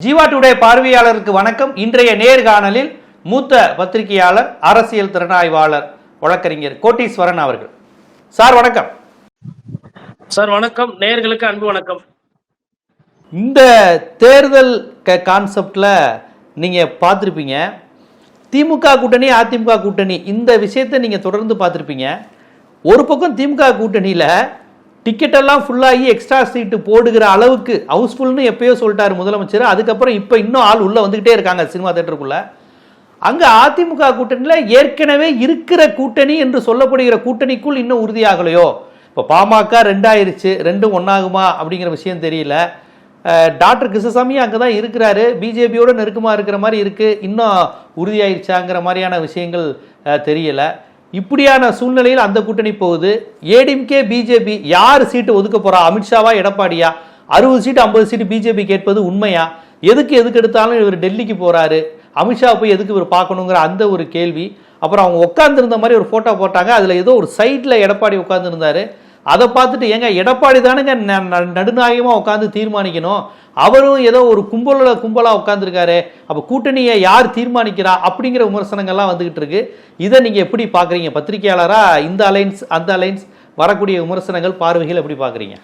Jeeva today பார்வையாளருக்கு வணக்கம். இன்றைய நேர்காணலில் மூத்த பத்திரிகையாளர், அரசியல் திறனாய்வாளர், வழக்கறிஞர் கோட்டீஸ்வரன் அவர்கள். சார் வணக்கம். சார் வணக்கம். நேயர்களுக்கு அன்பு வணக்கம். இந்த தேர்தல் கான்செப்ட்ல நீங்க பார்த்துருப்பீங்க, திமுக கூட்டணி அதிமுக கூட்டணி இந்த விஷயத்தை நீங்க தொடர்ந்து பார்த்துருப்பீங்க. ஒரு பக்கம் திமுக கூட்டணியில டிக்கெட்டெல்லாம் ஃபுல்லாகி எக்ஸ்ட்ரா சீட்டு போடுகிற அளவுக்கு ஹவுஸ்ஃபுல்னு எப்பயோ சொல்லிட்டாரு முதலமைச்சர். அதுக்கப்புறம் இப்போ இன்னும் ஆள் உள்ளே வந்துக்கிட்டே இருக்காங்க சினிமா தேட்டருக்குள்ளே. அங்கே அதிமுக கூட்டணியில் ஏற்கனவே இருக்கிற கூட்டணி என்று சொல்லப்படுகிற கூட்டணிக்குள் இன்னும் உறுதியாகலையோ? இப்போ பாமக 2 ஆயிருச்சு, 2 ஒன்றாகுமா அப்படிங்கிற விஷயம் தெரியல. டாக்டர் கிருஷ்ணசாமி அங்கே தான் இருக்கிறாரு, பிஜேபியோட நெருக்கமாக இருக்கிற மாதிரி இருக்குது. இன்னும் உறுதியாயிருச்சாங்கிற மாதிரியான விஷயங்கள் தெரியல. இப்படியான சூழ்நிலையில் அந்த கூட்டணி போகுது. ஏடிஎம்கே பிஜேபி யார் சீட்டு ஒதுக்க போறா? அமித்ஷாவா எடப்பாடியா? 60 சீட்டு 50 சீட்டு பிஜேபி கேட்பது உண்மையா? எதுக்கு எடுத்தாலும் இவர் டெல்லிக்கு போறாரு, அமித்ஷா போய் எதுக்கு இவர் பார்க்கணுங்கிற அந்த ஒரு கேள்வி. அப்புறம் அவங்க உட்கார்ந்துருந்த மாதிரி ஒரு போட்டோ போட்டாங்க, அதுல ஏதோ ஒரு சைட்ல எடப்பாடி உட்கார்ந்துருந்தாரு. அதை பார்த்துட்டு ஏங்க எடப்பாடி தானுங்க நடுநாயகமா உட்காந்து தீர்மானிக்கணும், அவரும் ஏதோ ஒரு கும்பலா உட்கார்ந்துருக்காரு, அப்ப கூட்டணியை யார் தீர்மானிக்கிறா அப்படிங்கிற விமர்சனங்கள்லாம் வந்துகிட்டு இருக்கு. இதை நீங்க எப்படி பாக்குறீங்க பத்திரிகையாளரா? இந்த அலைன்ஸ் அந்த அலைன்ஸ் வரக்கூடிய விமர்சனங்கள், பார்வைகள் எப்படி பாக்குறீங்க?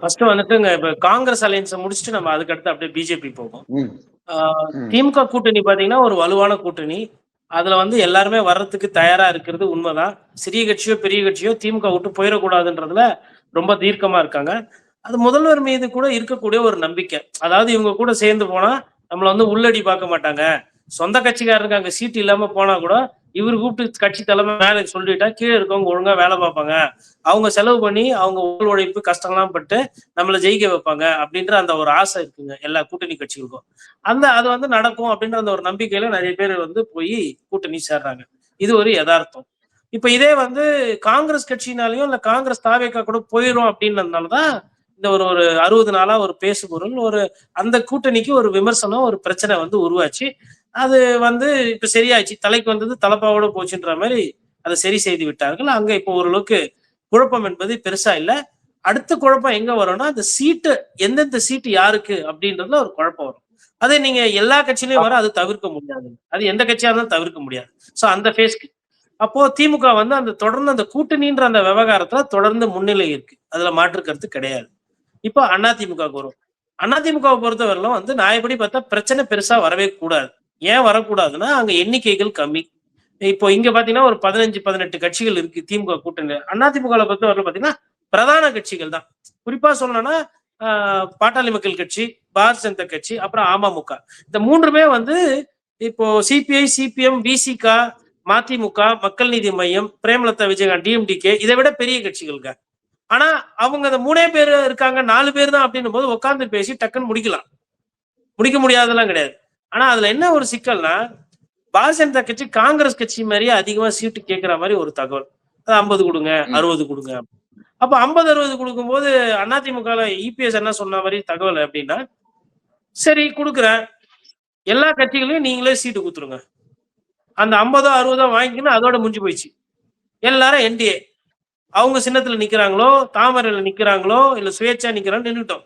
ஃபர்ஸ்ட் வந்துட்டுங்க, இப்ப காங்கிரஸ் அலைன்ஸை முடிச்சுட்டு நம்ம அதுக்கு அடுத்து அப்படியே பிஜேபி போகும். திமுக கூட்டணி பாத்தீங்கன்னா ஒரு வலுவான கூட்டணி. அதுல எல்லாருமே வர்றதுக்கு தயாரா இருக்கிறது உண்மைதான். சிறிய கட்சியோ பெரிய கட்சியோ திமுக விட்டு போயிடக்கூடாதுன்றதுல ரொம்ப தீர்க்கமா இருக்காங்க. அது முதல்வர் மீது கூட இருக்கக்கூடிய ஒரு நம்பிக்கை. அதாவது இவங்க கூட சேர்ந்து போனா நம்மள உள்ளடி பார்க்க மாட்டாங்க, சொந்த கட்சிக்காரருக்கு அங்க சீட்டு இல்லாம போனா கூட இவர் கூப்பிட்டு கட்சி தலைமை மேல சொல்லிட்டா கீழே இருக்கவங்க ஒழுங்கா வேலை பார்ப்பாங்க, அவங்க செலவு பண்ணி அவங்க உடல் உழைப்பு கஷ்டம்லாம் பட்டு நம்மளை ஜெயிக்க வைப்பாங்க அப்படின்ற அந்த ஒரு ஆசை இருக்குங்க எல்லா கூட்டணி கட்சிகளுக்கும். அது நடக்கும் அப்படின்ற அந்த ஒரு நம்பிக்கையில நிறைய பேர் போய் கூட்டணி சேர்றாங்க. இது ஒரு யதார்த்தம். இப்ப இதே காங்கிரஸ் கட்சினாலையும் இல்ல காங்கிரஸ் தாவேக்கா கூட போயிடும் அப்படின்றதுனாலதான் இந்த ஒரு 60 நாளா ஒரு பேசுபொருள், ஒரு அந்த கூட்டணிக்கு ஒரு விமர்சனம், ஒரு பிரச்சனை உருவாச்சு. அது இப்ப சரியாச்சு. தலைக்கு வந்தது தலப்பாவோட போச்சுன்ற மாதிரி அதை சரி செய்து விட்டார்கள். அங்க இப்போ ஓரளவுக்கு குழப்பம் என்பது பெருசா இல்ல. அடுத்த குழப்பம் எங்க வரும்னா, அந்த சீட்டு எந்தெந்த சீட்டு யாருக்கு அப்படின்றதுல ஒரு குழப்பம் வரும். அதே நீங்க எல்லா கட்சியிலையும் வர அது தவிர்க்க முடியாது. அது எந்த கட்சியா இருந்தாலும் தவிர்க்க முடியாது. சோ அந்த பேஸ்க்கு அப்போ திமுக அந்த தொடர்ந்து அந்த கூட்டணின்ற அந்த விவகாரத்துல தொடர்ந்து முன்னிலை இருக்கு, அதுல மாற்று கருத்து கிடையாது. இப்போ அதிமுக வரும். அதிமுகவை பொறுத்தவரையிலும் நான் பார்த்தா பிரச்சனை பெருசா வரவே கூடாது. ஏன் வரக்கூடாதுன்னா, அங்க எண்ணிக்கைகள் கம்மி. இப்போ இங்க பாத்தீங்கன்னா ஒரு 15-18 கட்சிகள் இருக்கு திமுக கூட்டணி. அதிமுக பொறுத்தவரை பாத்தீங்கன்னா பிரதான கட்சிகள் தான். குறிப்பா சொல்லணும்னா பாட்டாளி மக்கள் கட்சி, பாரதிய ஜனதா கட்சி, அப்புறம் அமமுக. இந்த மூன்றுமே இப்போ சிபிஐ, சிபிஎம், விசிக, மதிமுக, மக்கள் நீதி மையம், பிரேமலதா விஜயகாந்த், டிஎம்டிகே இதை விட பெரிய கட்சிகளுங்க. ஆனா அவங்க அந்த 3 பேர் இருக்காங்க, 4 பேர் தான் அப்படின்னும் போது உட்கார்ந்து பேசி டக்குன்னு முடிக்கலாம். முடிக்க முடியாதெல்லாம் கிடையாது. ஆனா அதுல என்ன ஒரு சிக்கல்னா, பாரதிய ஜனதா கட்சி காங்கிரஸ் கட்சி மாதிரியே அதிகமா சீட்டு கேட்கிற மாதிரி ஒரு தகவல். 50 கொடுங்க, 60 கொடுங்க. அப்ப 50-60 கொடுக்கும் போது அதிமுக இபிஎஸ் என்ன சொன்ன மாதிரி தகவல் அப்படின்னா, சரி கொடுக்குறேன், எல்லா கட்சிகளையும் நீங்களே சீட்டு கொடுத்துருங்க, அந்த 50-60 வாங்கிக்கணும், அதோட முடிஞ்சு போயிடுச்சு. எல்லாரும் என்டிஏ அவங்க சின்னத்துல நிக்கிறாங்களோ, தாமரையில நிக்கிறாங்களோ, இல்ல சுயேட்சா நிக்கிறாங்க, நின்றுட்டோம்.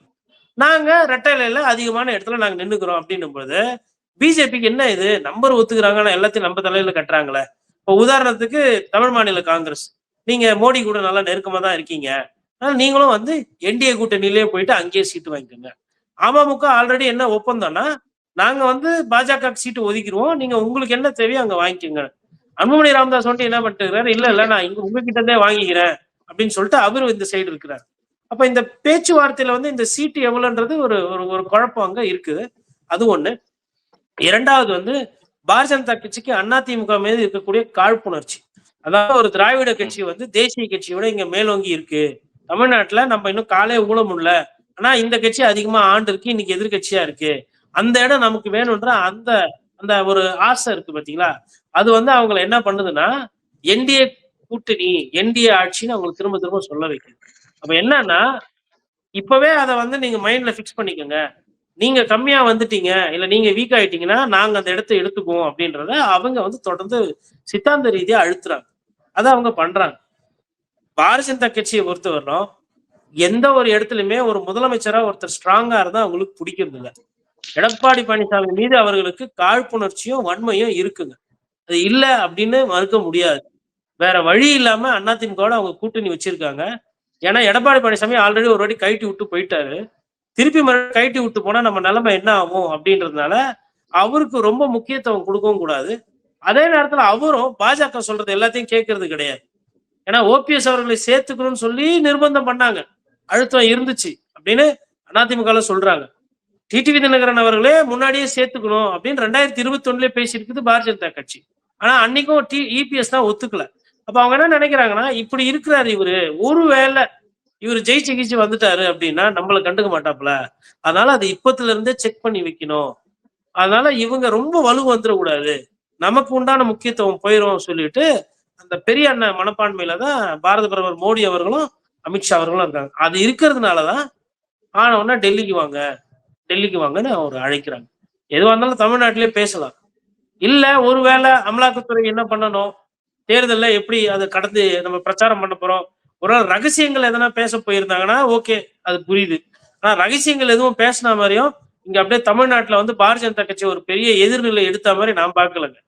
நாங்க ரெட்டையில அதிகமான இடத்துல நாங்க நின்னுக்கிறோம் அப்படின்னும் போது பிஜேபிக்கு என்ன இது நம்பர் ஒத்துக்கிறாங்க, எல்லாத்தையும் நம்ம தலையில கட்டுறாங்களே. இப்போ உதாரணத்துக்கு தமிழ் மாநில காங்கிரஸ், நீங்க மோடி கூட நல்லா நெருக்கமா தான் இருக்கீங்க, அதனால நீங்களும் என்டிஏ கூட்டணியிலேயே போயிட்டு அங்கேயே சீட்டு வாங்கிக்கோங்க. அமமுக ஆல்ரெடி என்ன ஒப்பந்தம்னா, நாங்க பாஜக சீட்டு ஒதுக்கிடுவோம், நீங்க உங்களுக்கு என்ன தேவையோ அங்க வாங்கிக்கோங்க. அன்புமணி ராமதாஸ் என்ன பண்ணிட்டு இல்ல நான் இங்க உங்ககிட்ட இருந்தே வாங்கிக்கிறேன் அப்படின்னு சொல்லிட்டு அவரு இந்த சைடு இருக்கிறார். அப்ப இந்த பேச்சுவார்த்தையில இந்த சீட்டு எவ்வளவுன்றது ஒரு ஒரு குழப்பம் அங்க இருக்குது. அது ஒண்ணு. இரண்டாவது பாரதிய ஜனதா கட்சிக்கு அதிமுக மீது இருக்கக்கூடிய காழ்ப்புணர்ச்சி. அதாவது ஒரு திராவிட கட்சி தேசிய கட்சியோட இங்க மேலோங்கி இருக்கு. தமிழ்நாட்டுல நம்ம இன்னும் காலே ஊழ முடியல, ஆனா இந்த கட்சி அதிகமா ஆண்டு இருக்கு, இன்னைக்கு எதிர்கட்சியா இருக்கு, அந்த இடம் நமக்கு வேணும்ன்ற அந்த அந்த ஒரு ஆசை இருக்கு பாத்தீங்களா. அது அவங்களை என்ன பண்ணுதுன்னா, என்டிஏ கூட்டணி, என்டிஏ ஆட்சின்னு அவங்களுக்கு திரும்ப திரும்ப சொல்ல வைக்குது. அப்ப என்னன்னா, இப்பவே அதை நீங்க மைண்ட்ல பிக்ஸ் பண்ணிக்கோங்க, நீங்க கம்மியா வந்துட்டீங்க, இல்ல நீங்க வீக் ஆயிட்டீங்கன்னா நாங்க அந்த இடத்தை எடுத்துக்குவோம் அப்படின்றத அவங்க தொடர்ந்து சித்தாந்த ரீதியா அழுத்துறாங்க. அதை அவங்க பண்றாங்க. பாரதிய ஜனதா கட்சியை பொறுத்தவரைக்கும் எந்த ஒரு இடத்துலயுமே ஒரு முதலமைச்சரா ஒருத்தர் ஸ்ட்ராங்கா இருந்தா அவங்களுக்கு பிடிக்கிறது இல்ல. எடப்பாடி பழனிசாமி மீது அவர்களுக்கு காழ்ப்புணர்ச்சியும் வன்மையும் இருக்குங்க. அது இல்ல அப்படின்னு மறுக்க முடியாது. வேற வழி இல்லாம அதிமுகவோட அவங்க கூட்டணி வச்சிருக்காங்க. ஏன்னா எடப்பாடி பழனிசாமி ஆல்ரெடி ஒரு வாட்டி கழட்டி விட்டு போயிட்டாரு. திருப்பி மறுபடியும் கழட்டி விட்டு போனா நம்ம நிலைமை என்ன ஆகும் அப்படின்றதுனால அவருக்கு ரொம்ப முக்கியத்துவம் கொடுக்கவும் கூடாது. அதே நேரத்துல அவரும் பாஜக சொல்றது எல்லாத்தையும் கேட்கறது கிடையாது. ஏன்னா ஓபிஎஸ் அவர்களை சேர்த்துக்கணும்னு சொல்லி நிர்பந்தம் பண்ணாங்க. அழுத்தம் இருந்துச்சு அப்படின்னு அதிமுக சொல்றாங்க. டிடிவி தினகரன் அவர்களே முன்னாடியே சேர்த்துக்கணும் அப்படின்னு 2021 பேசியிருக்குது பாரதிய ஜனதா கட்சி. ஆனா அன்னைக்கும் இபிஎஸ் தான் ஒத்துக்கல. அப்ப அவங்க என்ன நினைக்கிறாங்கன்னா, இப்படி இருக்கிறாரு இவரு, ஒருவேளை இவரு ஜெயிச்சு கீச்சு வந்துட்டாரு அப்படின்னா நம்மள கண்டுக்க மாட்டாப்ல. அதனால அது இப்பத்துல இருந்தே செக் பண்ணி வைக்கணும். அதனால இவங்க ரொம்ப வலு வந்துடக்கூடாது. நமக்கு உண்டான முக்கியத்துவம் போயிரும் சொல்லிட்டு அந்த பெரிய அண்ணன் மனப்பான்மையில தான் பாரத பிரதமர் மோடி அவர்களும் அமித்ஷா அவர்களும் இருக்காங்க. அது இருக்கிறதுனாலதான் ஆனவொன்னா டெல்லிக்கு வாங்கன்னு அவர் அழைக்கிறாங்க. எதுவா இருந்தாலும் தமிழ்நாட்டிலே பேசலாம். இல்ல ஒருவேளை அமலாக்கத்துறை என்ன பண்ணணும், தேர்தல்ல எப்படி அதை கடந்து நம்ம பிரச்சாரம் பண்ண போறோம், ஒரு நாள் ரகசியங்கள் எதனா பேச போயிருந்தாங்கன்னா ஓகே, அது புரியுது. ஆனா ரகசியங்கள் எதுவும் பேசின மாதிரியும் இங்க அப்படியே தமிழ்நாட்டுல வந்து பாரதிய ஜனதா கட்சி ஒரு பெரிய எதிர்நிலை எடுத்த மாதிரி நான் பார்க்கலங்க.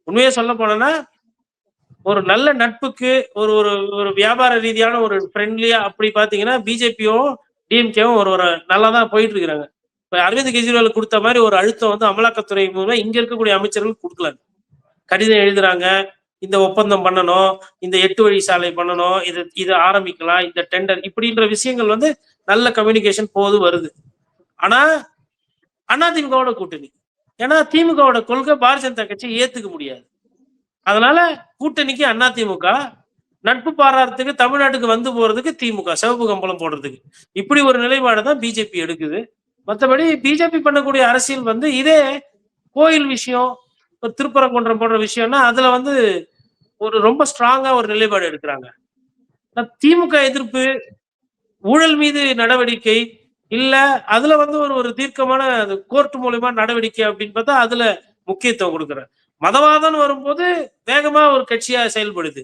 உண்மையே சொல்ல போனேன்னா ஒரு நல்ல நட்புக்கு ஒரு ஒரு ஒரு வியாபார ரீதியான ஒரு ஃப்ரெண்ட்லியா அப்படி பாத்தீங்கன்னா பிஜேபியும் டிஎம்கேவும் ஒரு ஒரு நல்லா தான் போயிட்டு இருக்கிறாங்க. இப்ப அரவிந்த் கெஜ்ரிவால் கொடுத்த மாதிரி ஒரு அழுத்தம் வந்து அமலாக்கத்துறை மூலம் இங்க இருக்கக்கூடிய அமைச்சர்கள் கொடுக்கல. கடிதம் எழுதுறாங்க, இந்த ஒப்பந்தம் பண்ணணும், இந்த 8 வழி சாலை பண்ணணும், இது ஆரம்பிக்கலாம், இந்த டெண்டர் இப்படின்ற விஷயங்கள் வந்து நல்ல கம்யூனிகேஷன் வருது. ஆனா அதிமுகவோட கூட்டணி, ஏன்னா திமுகவோட கொள்கை பாரதிய ஜனதா கட்சி ஏத்துக்க முடியாது. அதனால கூட்டணிக்கு அதிமுக, நட்பு பாராட்டுறதுக்கு தமிழ்நாட்டுக்கு வந்து போறதுக்கு திமுக, சிவப்பு கம்பளம் போடுறதுக்கு, இப்படி ஒரு நிலைப்பாடு தான் பிஜேபி எடுக்குது. மற்றபடி பிஜேபி பண்ணக்கூடிய அரசியல் வந்து இதே கோயில் விஷயம், திருப்பரங்குன்றம் போன்ற விஷயம்னா அதுல வந்து ஒரு ரொம்ப ஸ்ட்ராங்கா ஒரு நிலைப்பாடு எடுக்கிறாங்க. திமுக எதிர்ப்பு, ஊழல் மீது நடவடிக்கை இல்ல, அதுல வந்து ஒரு ஒரு தீர்க்கமான கோர்ட் மூலமா நடவடிக்கை அப்படின்னு பார்த்தா அதுல முக்கியத்துவம் கொடுக்குற. மதவாதம் வரும்போது வேகமா ஒரு கட்சியா செயல்படுது.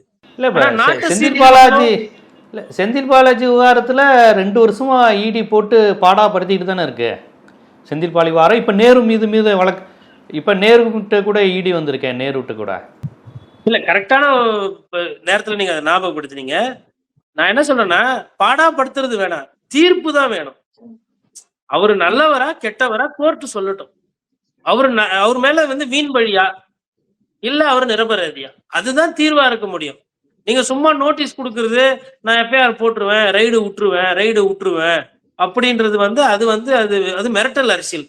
செந்தில் பாலாஜி விவகாரத்துல 2 வருஷமா இடி போட்டு பாடாப்படுத்திட்டு தானே இருக்கு. செந்தில் பாலாஜி விவகாரம் இப்ப நேரு மீது வழக்கு, இப்ப நேருகிட்ட கூட இடி வந்திருக்கேன், நேருகிட்ட கூட. இல்ல கரெக்டான நேரத்துல நீங்க அதை ஞாபகப்படுத்துனீங்க. நான் என்ன சொல்றேன்னா, பாடாப்படுத்துறது வேணாம், தீர்ப்பு தான் வேணும். அவரு நல்லவரா கெட்டவரா கோர்ட் சொல்லட்டும். அவர் மேல வந்து வீண் பழியா இல்ல அவர் நிரபராதியா, அதுதான் தீர்வா இருக்க முடியும். நீங்க சும்மா நோட்டீஸ் கொடுக்கறது, நான் எஃப்ஐஆர் போட்டுருவேன், ரைடு விட்டுருவேன் அப்படின்றது வந்து அது மிரட்டல் அரசியல்.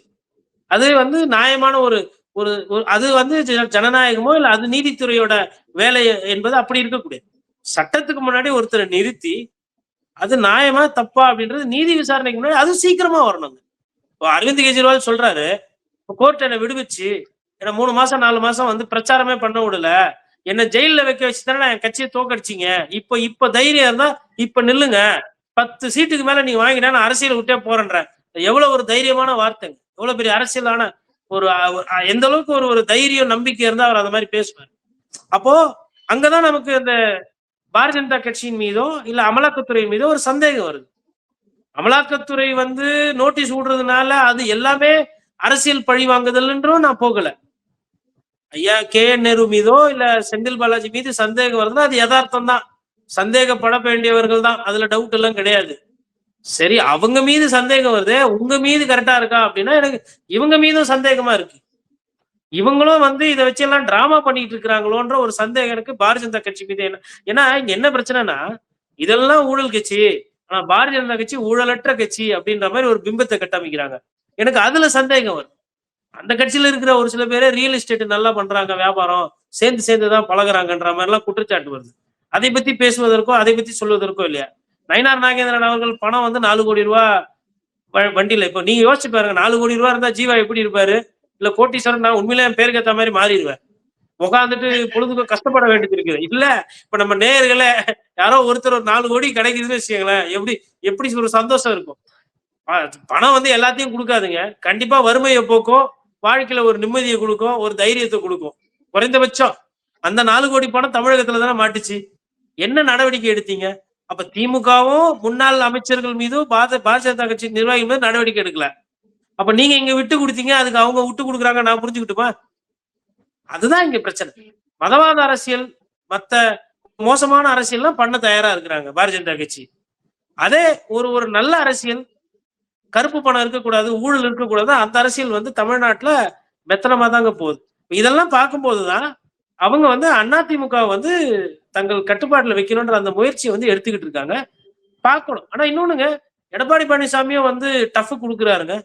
அது வந்து நியாயமான ஒரு ஒரு அது வந்து ஜனநாயகமோ இல்ல அது நீதித்துறையோட வேலை என்பது அப்படி இருக்கக்கூடிய. சட்டத்துக்கு முன்னாடி ஒருத்தரை நிறுத்தி அது நியாயமா தப்பா அப்படின்றது நீதி விசாரணைக்கு முன்னாடி அது சீக்கிரமா வரணுங்க. இப்போ அரவிந்த் கெஜ்ரிவால் சொல்றாரு, கோர்ட் என்னை விடுவிச்சு, என்ன 3 மாசம் 4 மாசம் வந்து பிரச்சாரமே பண்ண விடல, என்ன ஜெயில வைக்க வச்சுதானே என் கட்சியை தோக்கடிச்சிங்க, இப்ப தைரியம் இருந்தா இப்ப நில்லுங்க, 10 சீட்டுக்கு மேல நீங்க வாங்கினா நான் அரசியல் விட்டே போறேன்ற. எவ்வளவு ஒரு தைரியமான வார்த்தைங்க, எவ்வளவு பெரிய அரசியலான ஒரு எந்த அளவுக்கு ஒரு ஒரு தைரியம் நம்பிக்கை இருந்தா அவர் அந்த மாதிரி பேசுவார். அப்போ அங்கதான் நமக்கு அந்த பாரதிய ஜனதா கட்சியின் மீதோ இல்ல அமலாக்கத்துறை மீதோ ஒரு சந்தேகம் வருது. அமலாக்கத்துறை வந்து நோட்டீஸ் விடுறதுனால அது எல்லாமே அரசியல் பழி வாங்குதல்ன்றும் நான் போகல. ஐயா நேரு மீதோ இல்ல செந்தில் பாலாஜி மீது சந்தேகம் வருதுன்னா அது யதார்த்தம் தான், சந்தேகப்பட வேண்டியவர்கள் தான், அதுல டவுட் எல்லாம் கிடையாது. சரி, அவங்க மீது சந்தேகம் வருது, உங்க மீது கரெக்டா இருக்கா அப்படின்னா எனக்கு இவங்க மீதும் சந்தேகமா இருக்கு. இவங்களும் வந்து இதை வச்சு எல்லாம் டிராமா பண்ணிட்டு இருக்கிறாங்களோன்ற ஒரு சந்தேகம் எனக்கு பாரதிய ஜனதா கட்சி மீது. ஏன்னா இங்க என்ன பிரச்சனைனா, இதெல்லாம் ஊழல் கட்சி, ஆனா பாரதிய ஜனதா கட்சி ஊழலற்ற கட்சி அப்படின்ற மாதிரி ஒரு பிம்பத்தை கட்டமைக்கிறாங்க. எனக்கு அதுல சந்தேகம் வரும். அந்த கட்சியில இருக்கிற ஒரு சில பேரே ரியல் எஸ்டேட் நல்லா பண்றாங்க, வியாபாரம் சேர்ந்துதான் பழகுறாங்கன்ற மாதிரி எல்லாம் குற்றச்சாட்டு வருது. அதை பத்தி பேசுவதற்கோ அதை பத்தி சொல்வதற்கோ இல்லையா. நயினார் நாகேந்திரன் அவர்கள் பணம் வந்து 4 கோடி ரூபாய் வண்டியில, இப்போ நீங்க யோசிச்சு பாருங்க, 4 கோடி ரூபாய் இருந்தா ஜீவா எப்படி இருப்பாரு, இல்ல கோட்டீஸ்வரன் நான் உண்மையிலே என் பேருக்கு ஏத்த மாதிரி மாறிடுவேன், உட்காந்துட்டு பொழுதுக்கு கஷ்டப்பட வேண்டியது இருக்குது. இல்ல இப்ப நம்ம நேயர்களே யாரோ ஒருத்தர் ஒரு 4 கோடி கிடைக்குதுன்னு வச்சுக்கோங்களேன், எப்படி ஒரு சந்தோஷம் இருக்கும். பணம் வந்து எல்லாத்தையும் கொடுக்காதுங்க, கண்டிப்பா வறுமையை போக்கும், வாழ்க்கையில ஒரு நிம்மதியை கொடுக்கும், ஒரு தைரியத்தை கொடுக்கும். குறைந்தபட்சம் அந்த 4 கோடி பணம் தமிழகத்துல தானே மாட்டுச்சு. என்ன நடவடிக்கை எடுத்தீங்க? அப்ப திமுகவும் முன்னாள் அமைச்சர்கள் மீதும் பாஜக கட்சி நிர்வாகிகள் மீது நடவடிக்கை எடுக்கல. அப்ப நீங்க இங்க விட்டு கொடுத்தீங்க, அதுக்கு அவங்க விட்டு கொடுக்குறாங்க, நான் புரிஞ்சுக்கிட்டுமா? அதுதான் இங்க பிரச்சனை. மதவாத அரசியல், மத்த மோசமான அரசியல்லாம் பண்ண தயாரா இருக்கிறாங்க பாரதிய ஜனதா கட்சி. அதே ஒரு நல்ல அரசியல், கருப்பு பணம் இருக்கக்கூடாது, ஊழல் இருக்கக்கூடாது, அந்த அரசியல் வந்து தமிழ்நாட்டுல மெத்தனமா தாங்க போகுது. இதெல்லாம் பார்க்கும்போதுதான் அவங்க வந்து அதிமுக வந்து தங்கள் கட்டுப்பாட்டுல வைக்கணும்ன்ற அந்த முயற்சியை வந்து எடுத்துக்கிட்டு இருக்காங்க. பார்க்கணும். ஆனா இன்னொன்னுங்க, எடப்பாடி பழனிசாமியும் வந்து டஃப் கொடுக்குறாருங்க.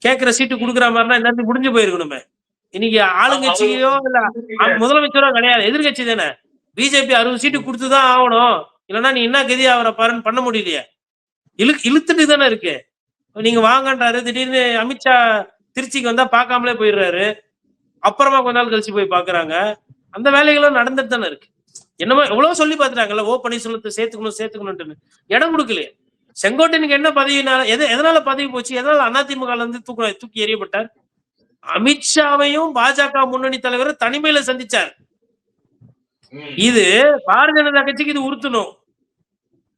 கேட்கிற சீட்டு கொடுக்குற மாதிரினா எல்லாத்தையும் முடிஞ்சு போயிருக்கணுமே. இன்னைக்கு ஆளுங்கட்சியோ இல்ல முதலமைச்சரோ கிடையாது, எதிர்கட்சி தானே. பிஜேபி 60 சீட்டு கொடுத்துதான் ஆகணும், இல்லைன்னா நீ என்ன கதி அவரை பாருன்னு பண்ண முடியலையே. இழுத்துட்டு தானே இருக்கு. நீங்க வாங்கன்றாரு, திடீர்னு அமித்ஷா திருச்சிக்கு வந்தா பார்க்காமலே போயிடுறாரு, அப்புறமா கொஞ்ச நாள் கழிச்சு போய் பாக்குறாங்க. அந்த வேலைகளும் நடந்துட்டு தானே இருக்கு. என்னமோ எவ்வளவு சொல்லி பாத்துட்டாங்கல்ல, ஓ பன்னீர்செல்வத்தை சேர்த்துக்கணும் இடம் கொடுக்கலையே. செங்கோட்டையனுக்கு என்ன பதவினால, எதனால பதவி போச்சு, எதனால அதிமுக இருந்து தூக்கி எறியப்பட்டார்? அமித்ஷாவையும் பாஜக முன்னணி தலைவர் தனிமையில சந்திச்சார். இது பாரதிய ஜனதா கட்சிக்கு இது உறுத்தணும்.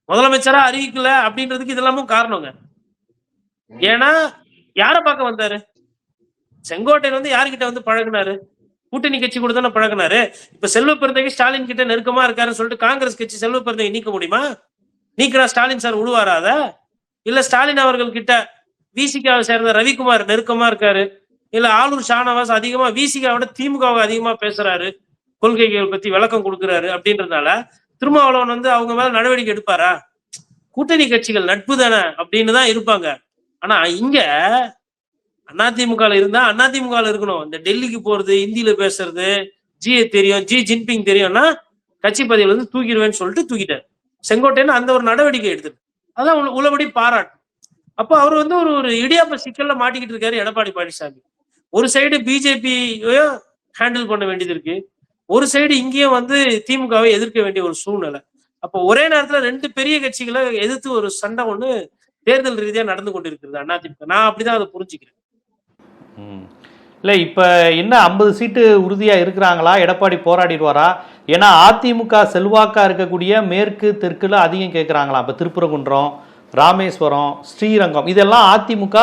முதலமைச்சரா அறிவிக்கல அப்படின்றதுக்கு இதெல்லாமும் காரணங்க. ஏன்னா யார பார்க்க வந்தாரு? செங்கோட்டையன் வந்து யாருக்கிட்ட வந்து பழகினாரு? கூட்டணி கட்சி கூட தானே பழகினாரு. இப்ப செல்வ பெருந்தகை ஸ்டாலின் கிட்ட நெருக்கமா இருக்காருன்னு சொல்லிட்டு காங்கிரஸ் கட்சி செல்வ பெருந்தகை நீக்க முடியுமா? நீக்கிறா ஸ்டாலின் சார் விடுவாராத? இல்ல ஸ்டாலின் அவர்கள் கிட்ட விசிகாவை சேர்ந்த ரவிக்குமார் நெருக்கமா இருக்காரு, இல்ல ஆளூர் ஷானவாஸ் அதிகமா விசிகாவோட திமுகவை அதிகமா பேசுறாரு, கொள்கைகள் பத்தி விளக்கம் கொடுக்கிறாரு அப்படின்றதால திருமாவளவன் வந்து அவங்க மேல நடவடிக்கை எடுப்பாரா? கூட்டணி கட்சிகள் நட்பு தானே அப்படின்னு தான் இருப்பாங்க. ஆனா இங்க அதிமுக இருந்தா அதிமுக இருக்கணும். இந்த டெல்லிக்கு போறது, இந்தியில பேசுறது, தெரியும், ஜின்பிங் தெரியும்னா கட்சி பதவியில இருந்து தூக்கிடுவேன்னு சொல்லிட்டு தூக்கிட்டார். செங்கோட்டையன் அந்த ஒரு நடவடிக்கை எடுத்தது, அதான் உள்ளபடி பாராட்டு. அப்ப அவர் வந்து ஒரு இடியாப்ப சிக்கல்ல மாட்டிக்கிட்டு இருக்காரு எடப்பாடி பழனிசாமி. ஒரு சைடு பிஜேபியையும் ஹேண்டில் பண்ண வேண்டியது இருக்கு, ஒரு சைடு இங்கேயும் வந்து திமுகவை எதிர்க்க வேண்டிய ஒரு சூழ்நிலை. அப்போ ஒரே நேரத்துல 2 பெரிய கட்சிகளை எதிர்த்து ஒரு சண்டை ஒண்ணு தேர்தல் ரீதியா நடந்து கொண்டிருக்கிறது அதிமுக. நான் அப்படிதான் அதை புரிஞ்சுக்கிறேன். இல்லை, இப்போ என்ன 50 சீட்டு உறுதியாக இருக்கிறாங்களா? எடப்பாடி போராடிடுவாரா? ஏன்னா அதிமுக செல்வாக்கா இருக்கக்கூடிய மேற்கு தெற்குல அதிகம் கேட்குறாங்களா. இப்போ திருப்பரங்குன்றம், ராமேஸ்வரம், ஸ்ரீரங்கம் இதெல்லாம் அதிமுக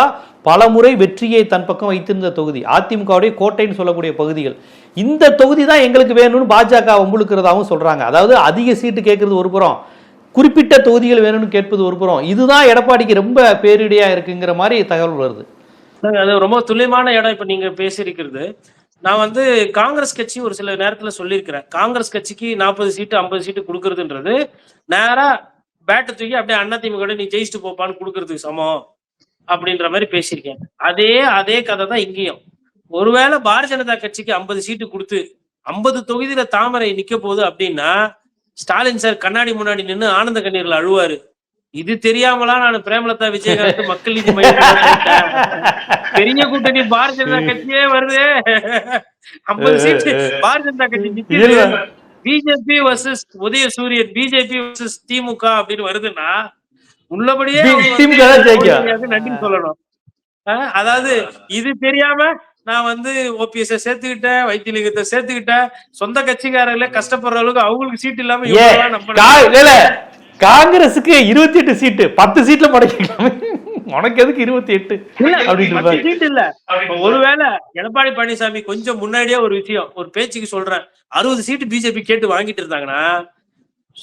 பல முறை வெற்றியை தன் பக்கம் வைத்திருந்த தொகுதி, அதிமுகவுடைய கோட்டைன்னு சொல்லக்கூடிய பகுதிகள். இந்த தொகுதி தான் எங்களுக்கு வேணும்னு பாஜக வம்புழுக்கிறதாகவும் சொல்றாங்க. அதாவது அதிக சீட்டு கேட்கறது ஒரு புறம், குறிப்பிட்ட தொகுதிகள் வேணும்னு கேட்பது ஒரு புறம். இதுதான் எடப்பாடிக்கு ரொம்ப பேரிடியா இருக்குங்கிற மாதிரி தகவல் வருது. அது ரொம்ப துல்லியமான இடம் இப்ப நீங்க பேசியிருக்கிறது. நான் வந்து காங்கிரஸ் கட்சி ஒரு சில நேரத்துல சொல்லியிருக்கிறேன், காங்கிரஸ் கட்சிக்கு 40 சீட்டு 50 சீட்டு கொடுக்கறதுன்றது நேரா பேட்டை தூக்கி அப்படியே அதிமுக நீ ஜெயிச்சுட்டு போப்பான்னு கொடுக்கறதுக்கு சமம் அப்படின்ற மாதிரி பேசியிருக்கேன். அதே கதை தான் இங்கேயும். ஒருவேளை பாரதிய ஜனதா கட்சிக்கு 50 சீட்டு கொடுத்து 50 தொகுதியில தாமரை நிக்க போகுது அப்படின்னா ஸ்டாலின் சார் கண்ணாடி முன்னாடி நின்று ஆனந்த கண்ணீர்ல அழுவாரு. இது தெரியாமலாம் நான் பிரேமலதா விஜயகாந்த் மக்கள் நீதி மையம் பெரிய கூட்டணி பாரதிய ஜனதா கட்சியே வருது, 50 சீட்டு பாரதிய ஜனதா கட்சி நிக்குது, பிஜேபி வர்சஸ் உதயசூரியன், பிஜேபி வர்சஸ் திமுக அப்படின்னு வருதுன்னா உள்ளபடியே நன்றி சொல்லணும். அதாவது இது தெரியாம நான் வந்து ஓபிஎஸ் சேர்த்துக்கிட்டேன், வைத்தியலிங்கத்தை சேர்த்துக்கிட்டேன், சொந்த கட்சிக்காரர்களே கஷ்டப்படுற அளவுக்கு அவங்களுக்கு சீட் இல்லாம காங்கிரஸுக்கு 28 சீட்டு 10 சீட்ல முடக்கிக்கலாம், உனக்கு எதுக்கு 28 சீட் இல்ல. ஒருவேளை எடப்பாடி பழனிசாமி கொஞ்சம் முன்னாடியே ஒரு விஷயம், ஒரு பேச்சுக்கு சொல்றேன், 60 சீட்டு பிஜேபி கேட்டு வாங்கிட்டு இருந்தாங்கன்னா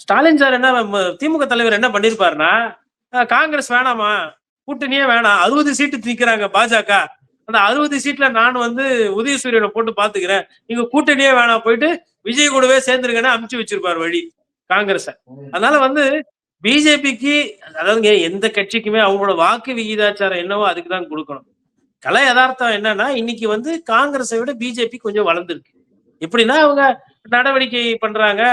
ஸ்டாலின் சார் என்ன திமுக தலைவர் என்ன பண்ணிருப்பாருன்னா, காங்கிரஸ் வேணாமா, கூட்டணியே வேணாம், 60 சீட்டு நிக்கிறாங்க பாஜக, அந்த 60 சீட்ல நான் வந்து உதயசூரியனை போட்டு பாத்துக்கிறேன், நீங்க கூட்டணியே வேணாம், போயிட்டு விஜய் கூடவே சேர்ந்துருங்கன்னு அமுச்சு வச்சிருப்பாரு வழி காங்கிரஸ். அதனால வந்து பிஜேபிக்கு, அதாவது எந்த கட்சிக்குமே அவங்களோட வாக்கு விகிதாச்சாரம் என்னவோ அதுக்குதான் கொடுக்கணும். கலை யதார்த்தம் என்னன்னா இன்னைக்கு வந்து காங்கிரஸை விட பிஜேபி கொஞ்சம் வளர்ந்துருக்கு. எப்படின்னா அவங்க நடவடிக்கை பண்றாங்க.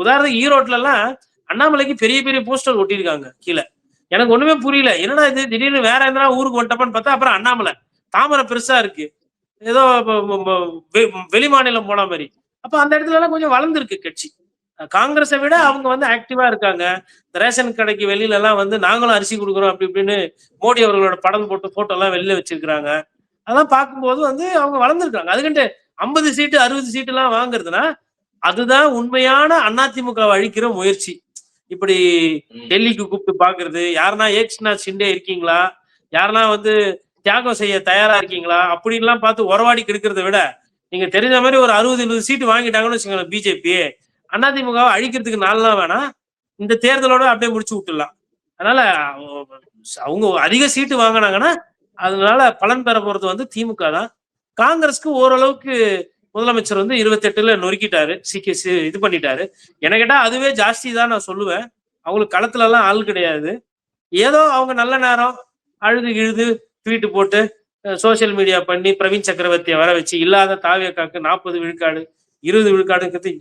உதாரணத்துக்கு ஈரோட்ல எல்லாம் அண்ணாமலைக்கு பெரிய பெரிய போஸ்டர் ஒட்டியிருக்காங்க கீழே. எனக்கு ஒண்ணுமே புரியல, என்னடா இது திடீர்னு வேற எதனா ஊருக்கு வந்துட்டப்பான்னு பார்த்தா அப்புறம் அண்ணாமலை தாமரை பெருசா இருக்கு, ஏதோ வெளி மாநிலம் போன மாதிரி. அப்ப அந்த இடத்துல எல்லாம் கொஞ்சம் வளர்ந்துருக்கு கட்சி. காங்கிரஸை விட அவங்க வந்து ஆக்டிவா இருக்காங்க. ரேஷன் கடைக்கு வெளியில எல்லாம் வந்து நாங்களும் அரிசி கொடுக்குறோம் அப்படி இப்படின்னு மோடி அவர்களோட படம் போட்டு போட்டோ எல்லாம் வெளியில வச்சிருக்காங்க. அதெல்லாம் பார்க்கும்போது வந்து அவங்க வளர்ந்துருக்காங்க. அதுக்கிட்ட 50 சீட்டு 60 சீட்டு எல்லாம் வாங்குறதுன்னா அதுதான் உண்மையான அதிமுக அழிக்கிற முயற்சி. இப்படி டெல்லிக்கு கூப்பிட்டு பாக்குறது, யாருன்னா ஏக்நாத் ஷிண்டே இருக்கீங்களா, யாருன்னா வந்து தியாகம் செய்ய தயாரா இருக்கீங்களா அப்படின்லாம் பார்த்து உறவாடி கெடுக்கிறத விட, நீங்க தெரிஞ்ச மாதிரி ஒரு 60-70 சீட்டு வாங்கிட்டாங்கன்னு வச்சுக்கோங்க பிஜேபி, அதிமுகவை அழிக்கிறதுக்கு 4 நாள் வேணாம், இந்த தேர்தலோட அப்படியே முடிச்சு விட்டுடலாம். அதனால அவங்க அதிக சீட்டு வாங்கினாங்கன்னா அதனால பலன் பெற போறது வந்து திமுக தான். காங்கிரஸ்க்கு ஓரளவுக்கு முதலமைச்சர் வந்து 28ல நொறுக்கிட்டாரு, இது பண்ணிட்டாரு. என்ன கேட்டா அதுவே ஜாஸ்தி தான் நான் சொல்லுவேன். அவங்களுக்கு களத்துல எல்லாம் ஆள் கிடையாது. ஏதோ அவங்க நல்ல நேரம் அழுது இழுது ட்வீட் போட்டு சோசியல் மீடியா பண்ணி பிரவீன் சக்கரவர்த்தியை வர வச்சு இல்லாத தாவியக்காக்கு 40 விழுக்காடு 20 விழுக்காடுங்கிறது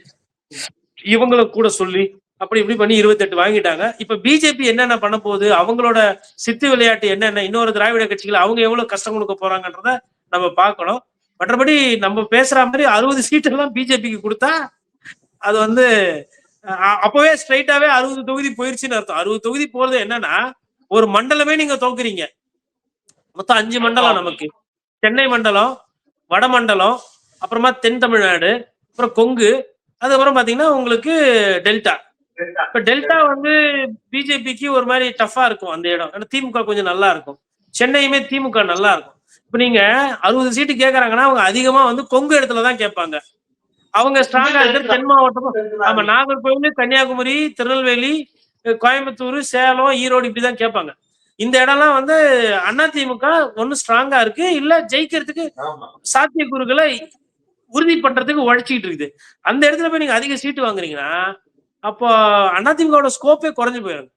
இவங்களை கூட சொல்லி அப்படி இப்படி பண்ணி 28 வாங்கிட்டாங்க. இப்ப பிஜேபி என்னென்ன பண்ண போகுது, அவங்களோட சித்து விளையாட்டு என்னென்ன, இன்னொரு திராவிட கட்சிகள் அவங்க எவ்வளவு கஷ்டம் கொடுக்க போறாங்கன்றத நம்ம பார்க்கணும். மற்றபடி நம்ம பேசுற மாதிரி 60 சீட்டு எல்லாம் பிஜேபிக்கு கொடுத்தா அது வந்து அப்பவே ஸ்ட்ரைட்டாவே 60 தொகுதி போயிருச்சுன்னு அர்த்தம். 60 தொகுதி போறது என்னன்னா ஒரு மண்டலமே நீங்க தோக்குறீங்க. மொத்தம் 5 மண்டலம் நமக்கு. சென்னை மண்டலம், வடமண்டலம், அப்புறமா தென் தமிழ்நாடு, அப்புறம் கொங்கு, அதுக்கப்புறம் பாத்தீங்கன்னா உங்களுக்கு டெல்டா. இப்ப டெல்டா வந்து பிஜேபிக்கு ஒரு மாதிரி டஃபா இருக்கும் அந்த இடம். ஏன்னா திமுக கொஞ்சம் நல்லா இருக்கும், சென்னையுமே திமுக நல்லா இருக்கும். இப்ப நீங்க 60 சீட்டு கேக்குறாங்கன்னா அவங்க அதிகமா வந்து கொங்கு இடத்துலதான் கேட்பாங்க. அவங்க ஸ்ட்ராங்கா இருக்கிற தென் மாவட்டமும், ஆமா, நாகர்கோவில், கன்னியாகுமரி, திருநெல்வேலி, கோயம்புத்தூர், சேலம், ஈரோடு இப்படிதான் கேட்பாங்க. இந்த இடம்லாம் வந்து அதிமுக ஒன்னும் ஸ்ட்ராங்கா இருக்கு, இல்ல ஜெயிக்கிறதுக்கு சாத்தியக்கூறுகளை உறுதி பண்றதுக்கு உழைச்சிட்டு இருக்குது. அந்த இடத்துல போய் நீங்க அதிக சீட்டு வாங்குறீங்கன்னா அப்போ அதிமுக ஸ்கோப்பே குறைஞ்சு போயிடும்.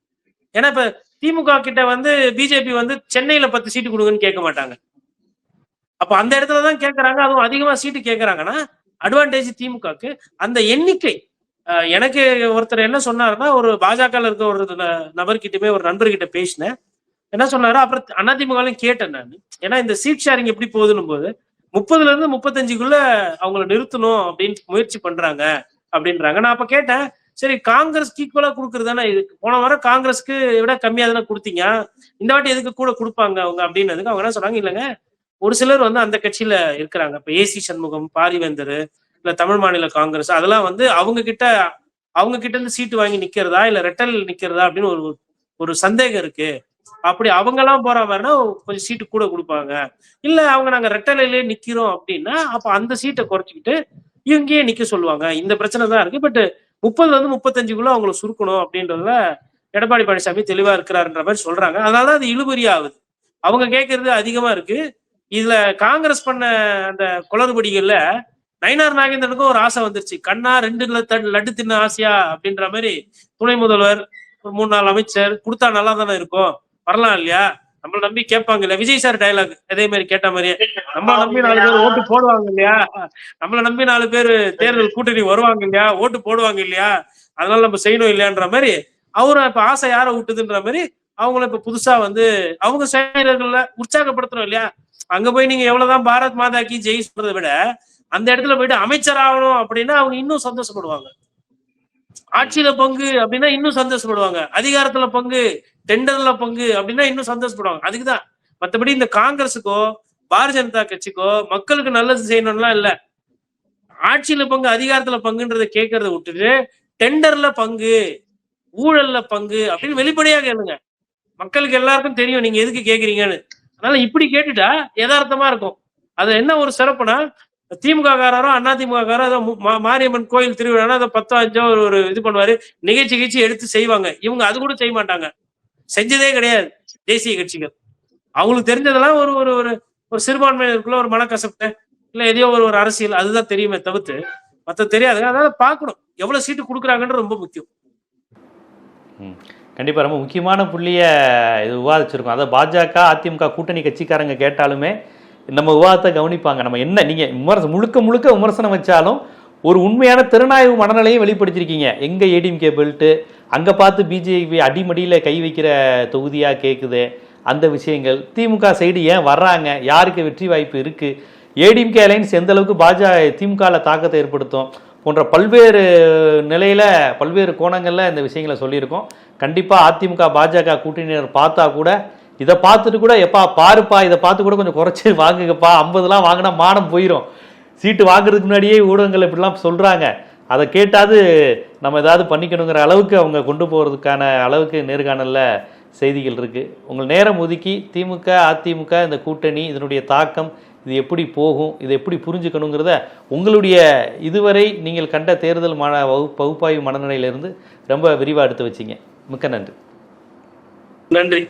ஏன்னா இப்ப திமுக கிட்ட வந்து பிஜேபி வந்து சென்னையில 10 சீட்டு கொடுங்கன்னு கேட்க மாட்டாங்க. அப்ப அந்த இடத்துலதான் கேட்கறாங்க. அதுவும் அதிகமா சீட்டு கேட்கறாங்கன்னா அட்வான்டேஜ் திமுகக்கு. அந்த எண்ணிக்கை எனக்கு ஒருத்தர் என்ன சொன்னாருன்னா, ஒரு பாஜக இருக்க ஒரு நபர்கிட்டயுமே ஒரு நண்பர்கிட்ட பேசினேன். என்ன சொன்னாரு, அப்புறம் அதிமுக கேட்டேன் நான். ஏன்னா இந்த சீட் ஷேரிங் எப்படி போகுதுன்னு போது 30ல இருந்து 35க்குள்ள அவங்கள நிறுத்தணும் அப்படின்னு முயற்சி பண்றாங்க அப்படின்றாங்க. நான் அப்ப கேட்டேன், சரி காங்கிரஸ்க்கு ஈக்குவலா கொடுக்குறதானே இது, போன வாரம் காங்கிரஸ்க்கு விட கம்மியா தானே கொடுத்தீங்க, இந்த வாட்டி எதுக்கு கூட கொடுப்பாங்க அவங்க அப்படின்னதுக்கு அவங்க என்ன சொன்னாங்க, இல்லைங்க ஒரு சிலர் வந்து அந்த கட்சியில இருக்கிறாங்க. இப்ப ஏசி சண்முகம், பாரிவேந்தர், இல்ல தமிழ் மாநில காங்கிரஸ், அதெல்லாம் வந்து அவங்க கிட்ட இருந்து சீட்டு வாங்கி நிக்கிறதா இல்ல ரெட்டல் நிக்கிறதா அப்படின்னு ஒரு சந்தேகம் இருக்கு. அப்படி அவங்க எல்லாம் போற மாதிரினா கொஞ்சம் சீட்டு கூட கொடுப்பாங்க. இல்ல அவங்க நாங்க ரெட்டலையிலே நிக்கிறோம் அப்படின்னா அப்ப அந்த சீட்டை குறைச்சிக்கிட்டு இவங்கயே நிக்க சொல்லுவாங்க. இந்த பிரச்சனை தான் இருக்கு. பட் 30ல இருந்து 35க்குள்ள அவங்களை சுருக்கணும் அப்படின்றதுல எடப்பாடி பழனிசாமி தெளிவா இருக்கிறாருன்ற மாதிரி சொல்றாங்க. அதனாலதான் அது இழுபறி ஆகுது. அவங்க கேட்கறது அதிகமா இருக்கு. இதுல காங்கிரஸ் பண்ண அந்த குளறுபடிகள்ல நயினார் நாகேந்திரனுக்கும் ஒரு ஆசை வந்துருச்சு. கண்ணா 2 லட்டு தின்ன ஆசையா அப்படின்ற மாதிரி துணை முதல்வர், ஒரு 3-4 அமைச்சர் கொடுத்தா நல்லா தானே இருக்கும், வரலாம் இல்லையா, நம்மள நம்பி கேட்பாங்க இல்லையா. விஜய் சார் டைலாக் அதே மாதிரி கேட்ட மாதிரியே, நம்மள நம்பி 4 பேர் ஓட்டு போடுவாங்க இல்லையா, நம்மள நம்பி 4 பேர் தேர்தல் கூட்டணி வருவாங்க இல்லையா, ஓட்டு போடுவாங்க இல்லையா, அதனால நம்ம செய்யணும் இல்லையான்ற மாதிரி அவரும் இப்ப ஆசை யாரை விட்டுதுன்ற மாதிரி அவங்களும் இப்ப புதுசா வந்து அவங்க செயலர்கள்ல உற்சாகப்படுத்தணும் இல்லையா. அங்க போய் நீங்க எவ்வளவுதான் பாரத் மாதாக்கு ஜெய் சொல்றதை விட அந்த இடத்துல போயிட்டு அமைச்சர் ஆகணும் அப்படின்னா அவங்க இன்னும் சந்தோஷப்படுவாங்க. ஆட்சியில பங்கு அப்படின்னா இன்னும் சந்தோஷப்படுவாங்க. அதிகாரத்துல பங்கு, டெண்டர்ல பங்கு அப்படின்னா இன்னும் சந்தோஷப்படுவாங்க. அதுக்குதான். மற்றபடி இந்த காங்கிரஸுக்கோ பாரதிய ஜனதா கட்சிக்கோ மக்களுக்கு நல்லது செய்யணும்லாம் இல்ல. ஆட்சியில பங்கு, அதிகாரத்துல பங்குன்றதை கேட்கறத விட்டுட்டு டெண்டர்ல பங்கு, ஊழல்ல பங்கு அப்படின்னு வெளிப்படையா கேளுங்க. மக்களுக்கு எல்லாருக்கும் தெரியும் நீங்க எதுக்கு கேக்குறீங்கன்னு. அதனால இப்படி கேட்டுட்டா யதார்த்தமா இருக்கும். அது என்ன ஒரு சிறப்புனா, திமுக காரரும் அதிமுக காரரும் மாரியம்மன் கோயில் திருவிழா அதை 10-5 ஒரு இது பண்ணுவாரு, நிகழ்ச்சி எடுத்து செய்வாங்க. இவங்க அது கூட செய்ய மாட்டாங்க, செஞ்சதே கிடையாது தேசிய கட்சிகள். அவங்களுக்கு தெரிஞ்சதெல்லாம் ஒரு ஒரு ஒரு சிறுபான்மையினருக்குள்ள ஒரு மனக்கசப்பு இல்ல எதையோ ஒரு அரசியல், அதுதான் தெரியுமே தவிர்த்து மற்ற தெரியாது. அதனால பார்க்கணும் எவ்வளவு சீட்டு கொடுக்குறாங்கன்னு ரொம்ப முக்கியம். கண்டிப்பாக ரொம்ப முக்கியமான புள்ளிய இது விவாதிச்சிருக்கோம். அதாவது பாஜக அதிமுக கூட்டணி கட்சிக்காரங்க கேட்டாலுமே நம்ம விவாதத்தை கவனிப்பாங்க. நம்ம என்ன நீங்கள் முழுக்க விமர்சனம் வச்சாலும் ஒரு உண்மையான திறனாய்வு மனநிலையும் வெளிப்படுத்திருக்கீங்க. எங்கே ஏடிஎம்கே பெல்ட்டு, அங்கே பார்த்து பிஜேபி அடிமடியில் கை வைக்கிற தொகுதியாக கேட்குது, அந்த விஷயங்கள், திமுக சைடு ஏன் வர்றாங்க, யாருக்கு வெற்றி வாய்ப்பு இருக்குது, ஏடிஎம்கே அலைன்ஸ் எந்த அளவுக்கு திமுகவில் தாக்கத்தை ஏற்படுத்தும் போன்ற பல்வேறு நிலையில் பல்வேறு கோணங்களில் இந்த விஷயங்களை சொல்லியிருக்கோம். கண்டிப்பாக அதிமுக பாஜக கூட்டணியினர் பார்த்தா கூட இதை பார்த்துட்டு கூட எப்பா பாருப்பா இதை பார்த்து கூட கொஞ்சம் குறைச்சி வாங்குங்கப்பா, 50லாம் வாங்கினா மானம் போயிடும், சீட்டு வாங்குறதுக்கு முன்னாடியே ஊடகங்கள் இப்படிலாம் சொல்கிறாங்க, அதை கேட்டாது நம்ம ஏதாவது பண்ணிக்கணுங்கிற அளவுக்கு அவங்க கொண்டு போகிறதுக்கான அளவுக்கு நேர்காணலில் செய்திகள் இருக்குது. உங்கள் நேரம் ஒதுக்கி திமுக அதிமுக இந்த கூட்டணி இதனுடைய தாக்கம் இது எப்படி போகும், இதை எப்படி புரிஞ்சுக்கணுங்கிறத உங்களுடைய இதுவரை நீங்கள் கண்ட தேர்தல் பகுப்பாய்வு மனநிலையிலிருந்து ரொம்ப விரிவாக எடுத்து வச்சிங்க. மிக்க நன்றி. நன்றி.